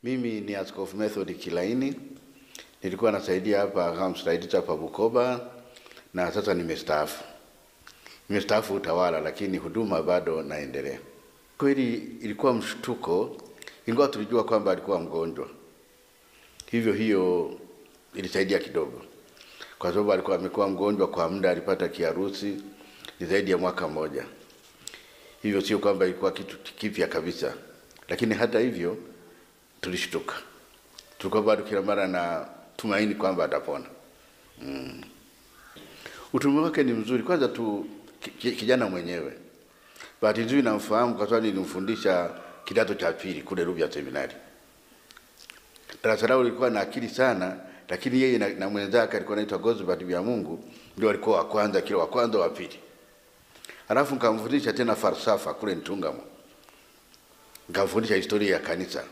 Mimi ni Askofu Method Kilaini. Nilikuwa nasaidia hapa kama msaidizi hapa Bukoba na sasa nimestaafu. Nimestaafu utawala lakini huduma bado naendelea. Kweli ilikuwa mshtuko, ingawa tulijua kwamba alikuwa mgonjwa. Hivyo hiyo ilisaidia kidogo. Kwa sababu alikuwa amekuwa mgonjwa kwa muda, alipata kiharusi ni zaidi ya mwaka mmoja. Hivyo sio kwamba ilikuwa kitu kipya kabisa. Lakini hata hivyo tulishtuka. Tulikuwa bado kila mara na tumaini kwamba atapona. Utume wake ni mzuri. Kwanza tu kijana mwenyewe. Bahati nzuri namfahamu kwa sababu nilimfundisha kidato cha pili kule Rubya Seminari. Darasa lao lilikuwa na akili sana, lakini yeye na mwenzake alikuwa anaitwa Gosbert Bya Mungu ndio walikuwa wa kwanza, kila wa kwanza wa pili. Halafu nikamfundisha tena falsafa kule Ntungamo. Nikamfundisha historia ya kanisa.